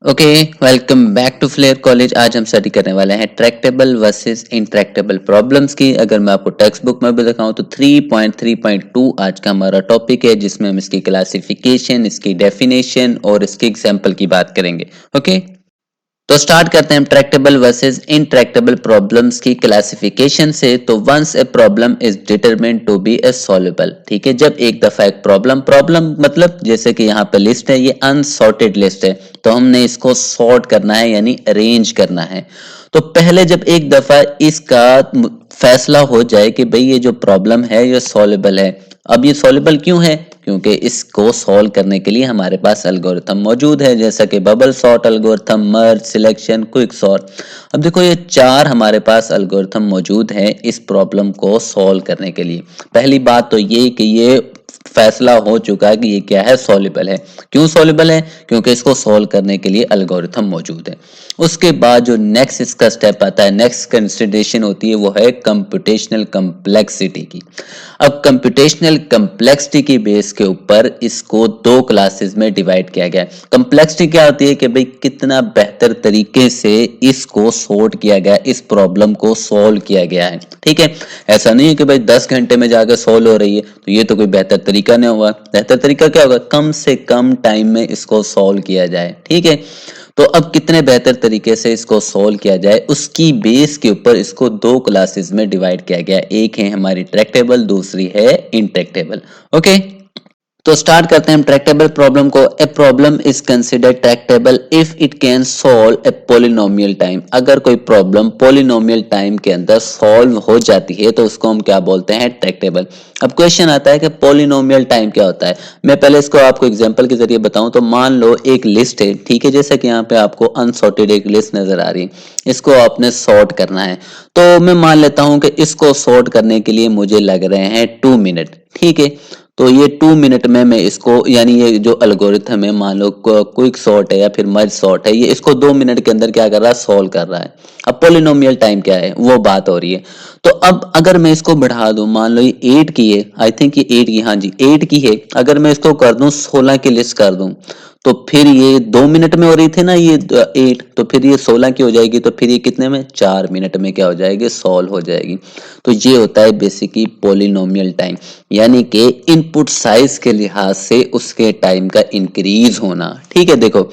Okay, welcome back to Flair College. आज हम study करने वाले हैं ट्रैक्टेबल वर्सेस इंट्रैक्टेबल प्रॉब्लम्स की। अगर मैं आपको टेक्स्ट बुक में भी दिखाऊं तो 3.3.2 आज का हमारा टॉपिक है, जिसमें हम इसकी क्लासिफिकेशन, इसकी डेफिनेशन और इसके एग्जाम्पल की बात करेंगे। ओके, तो स्टार्ट करते हैं ट्रैक्टेबल वर्सेस इनट्रैक्टेबल प्रॉब्लम्स की क्लासिफिकेशन से। तो once a problem is determined to be a soluble, ठीक है, जब एक दफा एक प्रॉब्लम मतलब जैसे कि यहाँ पे लिस्ट है, ये अनसॉर्टेड लिस्ट है, तो हमने इसको सॉर्ट करना है यानी अरेंज करना है। तो पहले जब एक दफा इसका फैसला हो जाए कि भाई ये जो प्रॉब्लम है ये सॉल्युबल है। अब ये सॉल्युबल क्यों है? क्योंकि इसको सॉल्व करने के लिए हमारे पास एल्गोरिथम मौजूद है, जैसा कि बबल सॉर्ट एल्गोरिथम, मर्ज, सिलेक्शन, क्विक सॉर्ट। अब देखो ये चार हमारे पास एल्गोरिथम मौजूद हैं इस प्रॉब्लम को सॉल्व करने के लिए। पहली बात तो ये कि ये फैसला हो चुका है कि ये क्या है, सॉल्युबल है। क्यों सॉल्युबल है? क्योंकि इसको सॉल्व करने के लिए एल्गोरिथम मौजूद है। उसके बाद जो नेक्स्ट इसका स्टेप आता है, नेक्स्ट कंसिडरेशन होती है, वो है कंप्यूटेशनल कम्प्लेक्सिटी की। अब कंप्यूटेशनल कम्प्लेक्सिटी की बेस के ऊपर इसको दो क्लासेस में डिवाइड किया गया है। कम्प्लेक्सिटी क्या होती है कि भाई कितना बेहतर तरीके से इसको सॉर्ट किया गया, इस प्रॉब्लम को सॉल्व किया गया है। ठीक है, ऐसा नहीं है कि भाई 10 घंटे में जाकर सॉल्व हो रही है, तो ये तो कोई बेहतर तरीका नहीं होगा। बेहतर तरीका क्या होगा? कम से कम टाइम में इसको सॉल्व किया जाए। ठीक है, तो अब कितने बेहतर तरीके से इसको सॉल्व किया जाए, उसकी बेस के ऊपर इसको दो क्लासेस में डिवाइड किया गया। एक है हमारी ट्रैक्टेबल, दूसरी है इनट्रैक्टेबल। ओके, तो स्टार्ट करते हैं ट्रैक्टेबल प्रॉब्लम को। ए problem is considered Tractable if it can solve a polynomial time. अगर कोई प्रॉब्लम पॉलिनोमियल टाइम के अंदर सॉल्व हो जाती है तो उसको हम क्या बोलते हैं? ट्रैक्टेबल। अब क्वेश्चन आता है कि पॉलिनोमियल टाइम क्या होता है। मैं पहले इसको आपको एग्जांपल के जरिए बताऊं तो मान लो एक लिस्ट है, ठीक है, जैसा कि यहाँ पे आपको अनसॉर्टेड एक लिस्ट नजर आ रही है, इसको आपने सॉर्ट करना है। तो मैं मान लेता हूं कि इसको सॉर्ट करने के लिए मुझे लग रहे हैं 2 मिनट। ठीक है, तो ये 2 मिनट में मैं इसको, यानी ये जो एल्गोरिथम है, मान लो क्विक सॉर्ट है या फिर मर्ज सॉर्ट है, ये इसको 2 मिनट के अंदर क्या कर रहा है? सॉल्व कर रहा है। अब पॉलिनोमियल टाइम क्या है वो बात हो रही है। तो अब अगर मैं इसको बढ़ा दूं, मान लो ये 8 की है, आई थिंक ये 8 की, हाँ जी 8 की है, अगर मैं इसको कर दूं 16 की लिस्ट कर दूं, तो फिर ये 2 मिनट में हो रही थी ना ये 8, तो फिर ये 16 की हो जाएगी, तो फिर ये कितने में? 4 मिनट में क्या हो जाएगी? सॉल्व हो जाएगी। तो ये होता है बेसिकली पॉलिनोमियल टाइम, यानी कि इनपुट साइज के लिहाज से उसके टाइम का इंक्रीज होना। ठीक है, देखो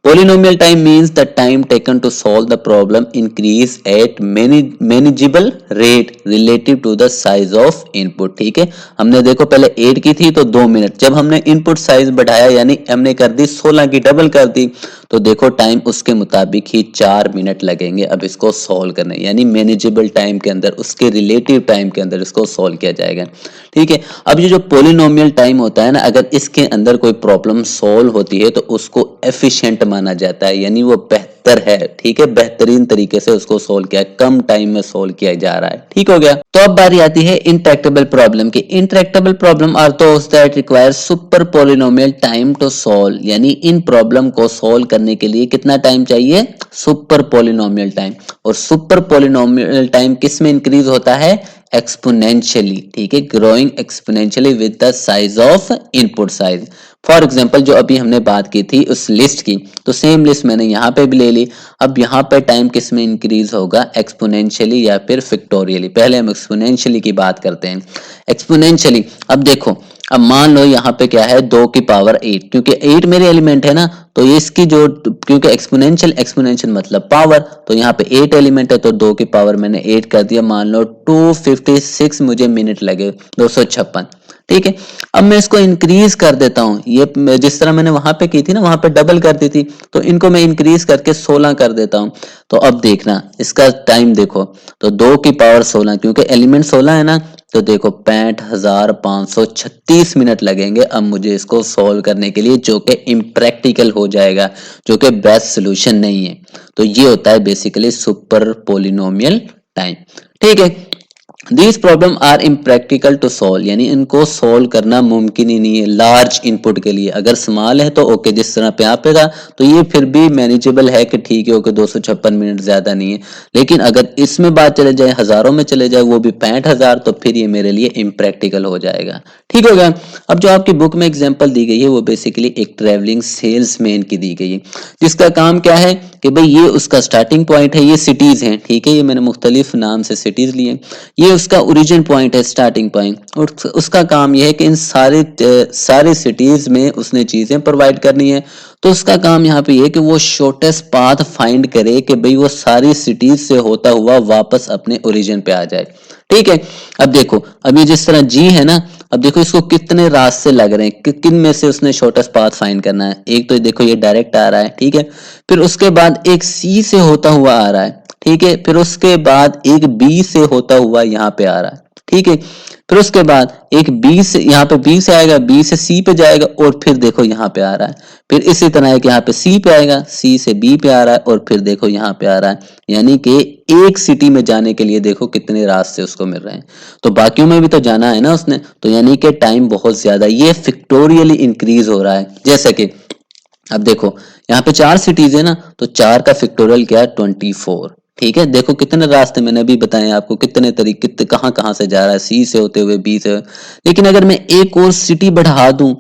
polynomial time means the time taken to solve the problem increase at manageable rate relative to the size of input। ठीक है, हमने देखो पहले 8 की थी तो 2 मिनट, जब हमने इनपुट साइज बढ़ाया यानी हमने कर दी 16 की, डबल कर दी, तो देखो टाइम उसके मुताबिक ही 4 मिनट लगेंगे अब इसको सॉल्व करने, यानी मैनेजेबल टाइम के अंदर, उसके रिलेटिव टाइम के अंदर इसको सॉल्व किया जाएगा। ठीक है, अब ये जो पोलिनोमियल टाइम होता है ना, अगर इसके अंदर कोई प्रॉब्लम सॉल्व होती है तो उसको एफिशिएंट माना जाता है, यानी वो बेहतर है। ठीक है, बेहतरीन तरीके से उसको सॉल्व किया, कम टाइम में सॉल्व किया जा रहा है। ठीक हो गया। तो अब बारी आती है इंट्रैक्टेबल प्रॉब्लम की। Intractable problem are those that require super polynomial time to solve, यानी इन प्रॉब्लम को सॉल्व करने के लिए कितना टाइम चाहिए? Super polynomial time. और सुपर पोलिनोमियल टाइम किस में इंक्रीज होता है? एक्सपोनेंशियली। ठीक है, growing exponentially with the size of input size. For example जो अभी हमने बात की थी उस लिस्ट की, तो सेम लिस्ट मैंने यहाँ पे भी ले ली। अब यहाँ पे टाइम किस में इंक्रीज होगा? एक्सपोनेंशियली या फिर फिक्टोरियली। पहले हम एक्सपोनेंशियली की बात करते हैं। एक्सपोनेंशियली, अब देखो, अब मान लो यहाँ पे क्या है? 2 की पावर 8, क्योंकि 8 मेरे एलिमेंट है ना, तो ये इसकी जो, क्योंकि एक्सपोनेंशियल मतलब पावर, तो यहाँ पे 8 एलिमेंट है तो 2 की पावर मैंने 8 कर दिया। मान लो 256 मुझे मिनट लगे, 256। ठीक है, अब मैं इसको इंक्रीज कर देता हूं, ये जिस तरह मैंने वहां पे की थी ना, वहां पे डबल कर दी थी, तो इनको मैं इंक्रीज करके 16 कर देता हूं। तो अब देखना इसका टाइम देखो, तो 2 की पावर 16, क्योंकि एलिमेंट 16 है ना, तो देखो 65,536 मिनट लगेंगे अब मुझे इसको सॉल्व करने के लिए, जो कि इम्प्रैक्टिकल हो जाएगा, जो कि बेस्ट सोल्यूशन नहीं है। तो ये होता है बेसिकली सुपर पोलिनोमियल टाइम। ठीक है, These problem are impractical to solve, यानी इनको सॉल्व करना मुमकिन ही नहीं है लार्ज इनपुट के लिए। अगर स्मॉल है तो ओके, जिस तरह पे यहाँ पे था तो ये फिर भी मैनेजेबल है कि ठीक है ओके 256 मिनट ज्यादा नहीं है। लेकिन अगर इसमें बात चले जाए, हजारों में चले जाए, वो भी 65,000, तो फिर ये मेरे लिए इम्प्रैक्टिकल हो जाएगा। ठीक हो गया। अब जो आपकी बुक में एग्जाम्पल दी गई है वो बेसिकली एक ट्रेवलिंग सेल्समैन की दी गई है, जिसका काम क्या है कि भाई ये उसका स्टार्टिंग पॉइंट है, ये सिटीज हैं, ठीक है, ये मैंने मुख्तलिफ नाम से सिटीज लिए, ये उसका ओरिजिन पॉइंट है, स्टार्टिंग पॉइंट। और उसका काम यह है कि इन सारे सिटीज में उसने चीजें प्रोवाइड करनी है। तो उसका काम यहाँ पे ये है कि वो शॉर्टेस्ट पाथ फाइंड करे कि भाई वो सारी सिटीज से होता हुआ वापस अपने ओरिजिन पे आ जाए। ठीक है। अब देखो, अब ये जिस तरह जी है ना, अब देखो इसको कितने रास्ते लग रहे हैं कि किन में से उसने शॉर्टेस्ट पाथ फाइंड करना है। एक तो देखो ये डायरेक्ट आ रहा है, ठीक है, फिर उसके बाद एक सी से होता हुआ आ रहा है, ठीक है, फिर उसके बाद एक बी से होता हुआ यहाँ पे आ रहा है, ठीक है, फिर उसके बाद एक बी से यहाँ पे बी से आएगा, बी से सी पे जाएगा और फिर देखो यहाँ पे आ रहा है, फिर इसी तरह एक यहाँ पे सी पे आएगा, सी से बी पे आ रहा है और फिर देखो यहाँ पे आ रहा है। यानी कि एक सिटी में जाने के लिए देखो कितने रास्ते उसको मिल रहे हैं। तो बाकियों में भी तो जाना है ना उसने, तो यानी कि टाइम बहुत ज्यादा ये फिक्टोरियली इंक्रीज हो रहा है। जैसे कि अब देखो यहाँ पे 4 सिटीज है ना, तो 4 का फैक्टोरियल क्या है 24। ठीक है, देखो कितने रास्ते मैंने अभी बताए आपको, कितने तरीके, कितने कहाँ से जा रहा है, सी से होते हुए बी से। लेकिन अगर मैं एक और सिटी बढ़ा दूं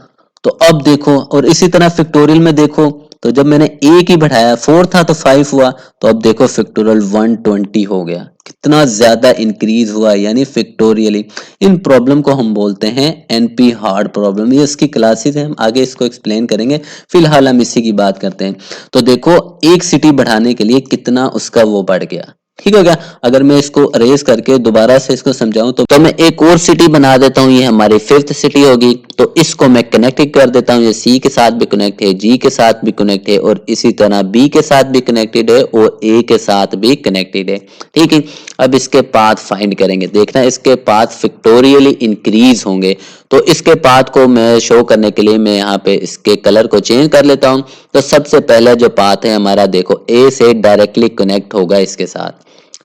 तो अब देखो, और इसी तरह फैक्टोरियल में देखो, तो जब मैंने एक ही बढ़ाया 4 था तो 5 हुआ, तो अब देखो फैक्टोरियल 120 हो गया। कितना ज्यादा इंक्रीज हुआ, यानी फैक्टोरियली। इन प्रॉब्लम को हम बोलते हैं एनपी हार्ड प्रॉब्लम। ये इसकी क्लासेस है, हम आगे इसको एक्सप्लेन करेंगे, फिलहाल हम इसी की बात करते हैं। तो देखो एक सिटी बढ़ाने के लिए कितना उसका वो बढ़ गया। ठीक हो गया। अगर मैं इसको अरेज करके दोबारा से इसको समझाऊं तो मैं एक और सिटी बना देता हूं, ये हमारी 5th सिटी होगी। तो इसको मैं कनेक्ट कर देता हूं, ये सी के साथ भी कनेक्ट है, जी के साथ भी कनेक्ट है और इसी तरह बी के साथ भी कनेक्टेड है और ए के साथ भी कनेक्टेड है। ठीक है। अब इसके पाथ फाइंड करेंगे, देखना इसके पाथ फिक्टोरियली इंक्रीज होंगे। तो इसके पाथ को मैं शो करने के लिए मैं यहाँ पे इसके कलर को चेंज कर लेता हूँ। तो सबसे पहला जो पाथ है हमारा, देखो ए से डायरेक्टली कनेक्ट होगा इसके साथ,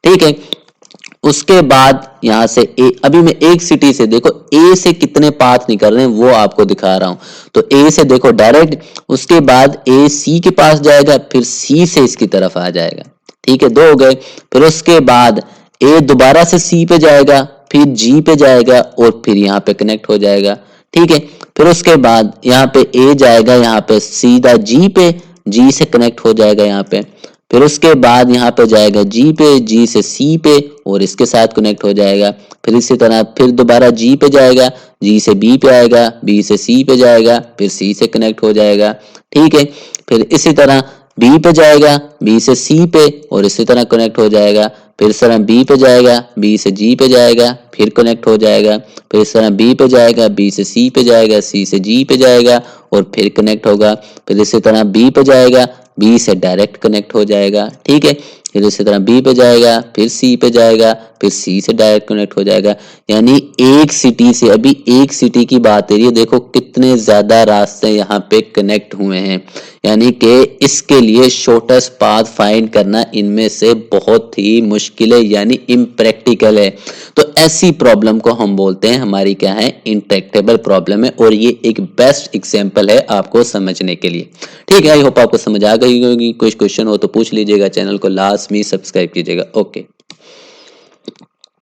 ठीक है। उसके बाद यहां से ए, अभी मैं एक सिटी से देखो ए से कितने पाथ निकल रहे हैं वो आपको दिखा रहा हूं। तो ए से देखो डायरेक्ट, उसके बाद ए सी के पास जाएगा, फिर सी से इसकी तरफ आ जाएगा, ठीक है, 2 हो गए। फिर उसके बाद ए दोबारा से सी पे जाएगा, फिर जी पे जाएगा और फिर यहाँ पे कनेक्ट हो जाएगा, ठीक है। फिर उसके बाद यहाँ पे ए जाएगा, यहाँ पे सीधा जी पे, जी से कनेक्ट हो जाएगा यहाँ पे। फिर उसके बाद यहाँ पे जाएगा जी पे, जी से सी पे और इसके साथ कनेक्ट हो जाएगा। फिर इसी तरह फिर दोबारा जी पे जाएगा, जी से बी पे आएगा, बी से सी पे जाएगा, फिर सी से कनेक्ट हो जाएगा, ठीक है। फिर इसी तरह बी पे जाएगा, बी से सी पे और इसी तरह कनेक्ट हो जाएगा। फिर इस तरह बी पे जाएगा, बी से जी पे जाएगा, फिर कनेक्ट हो जाएगा। फिर इस तरह बी पे जाएगा, बी से सी पे जाएगा, सी से जी पे जाएगा और फिर कनेक्ट होगा। फिर इसी तरह बी पे जाएगा, बी से डायरेक्ट कनेक्ट हो जाएगा, ठीक है। फिर इसी तरह बी पे जाएगा, फिर सी पे जाएगा, फिर सी से डायरेक्ट कनेक्ट हो जाएगा। यानी एक सिटी से, अभी एक सिटी की बात है, ये देखो कितने ज्यादा रास्ते यहाँ पे कनेक्ट हुए हैं। यानी कि इसके लिए शॉर्टेस्ट पाथ फाइंड करना इनमें से बहुत ही मुश्किल है, यानी इम्प्रैक्टिकल है। तो ऐसी प्रॉब्लम को हम बोलते हैं, हमारी क्या है, इंट्रैक्टेबल प्रॉब्लम है। और ये एक बेस्ट एग्जांपल है आपको समझने के लिए। ठीक है, आई होप आपको समझ आ गई होगी। कुछ क्वेश्चन हो तो पूछ लीजिएगा, चैनल को लाजमी सब्सक्राइब कीजिएगा। ओके।